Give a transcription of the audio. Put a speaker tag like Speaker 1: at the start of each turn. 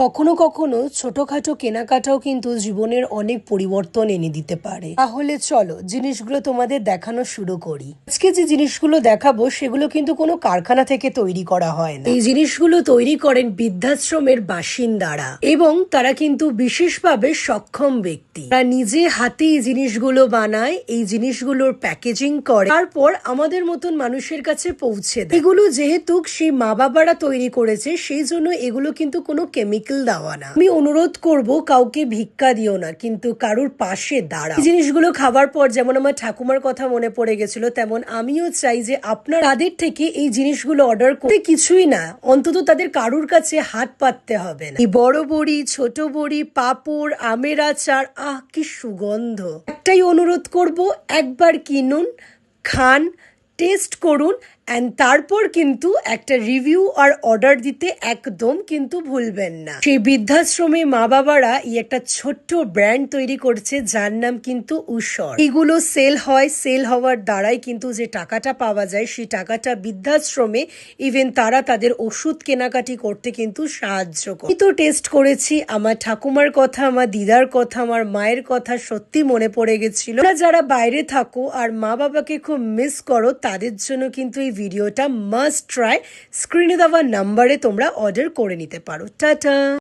Speaker 1: কখনো কখনো ছোটখাটো কেনাকাটাও কিন্তু জীবনের অনেক পরিবর্তন এনে দিতে পারে। তাহলে চলো জিনিসগুলো তোমাদের দেখানো শুরু করি। আজকে যে জিনিসগুলো দেখাবো সেগুলো কিন্তু কোনো কারখানা থেকে তৈরি করা হয় না। এই জিনিসগুলো তৈরি করেন বৃদ্ধাশ্রমের বাসিন্দারা এবং তারা কিন্তু বিশেষভাবে সক্ষম ব্যক্তি। তারা নিজে হাতে এই জিনিসগুলো বানায়, এই জিনিসগুলোর প্যাকেজিং করে, তারপর আমাদের মতন মানুষের কাছে পৌঁছে দেয়। এগুলো যেহেতু সেই মা বাবারা তৈরি করেছে সেই জন্য এগুলো কিন্তু কোনো কেমিক্যাল দেওয়া না। আমি অনুরোধ করব কাউকে ভিক্ষা দিও না, কিন্তু কারুর পাশে দাঁড়াও। এই জিনিসগুলো খাবার পর যেমন আমার ঠাকুমার কথা মনে পড়ে গেছিল, তেমন আমিও চাই যে আপনার তাদের থেকে এই জিনিসগুলো অর্ডার করতে কিছুই না, অন্তত তাদের কারুর কাছে হাত পাততে হবে না। এই বড় বড়ি, ছোট বড়ি, পাঁপড়, আমের আচার, কি সুগন্ধ। একটাই অনুরোধ করব, একবার কিনুন, খান, টেস্ট করুন, এন্ড তারপর কিন্তু একটা রিভিউ আর অর্ডার দিতে একদম কিন্তু ভুলবেন না। সেই বৃদ্ধাশ্রমে মা বাবারা এই একটা ছোট্ট ব্র্যান্ড তৈরি করছে যার নাম কিন্তু উষর। এগুলো সেল হয়, সেল হওয়ার দ্বারাই কিন্তু যে টাকাটা পাওয়া যায় সেই টাকাটা বৃদ্ধাশ্রমে ইভেন তারা তাদের ওষুধ কেনাকাটি করতে কিন্তু সাহায্য করে। আমি তো টেস্ট করেছি, আমার ঠাকুমার কথা, আমার দিদার কথা, আমার মায়ের কথা সত্যি মনে পড়ে গেছিল। যারা বাইরে থাকো আর মা বাবাকে খুব মিস করো তাদের জন্য কিন্তু এই ভিডিওটা মাস্ট ট্রাই। স্ক্রিনে দেওয়া নাম্বারে তোমরা অর্ডার করে নিতে পারো। টাটা।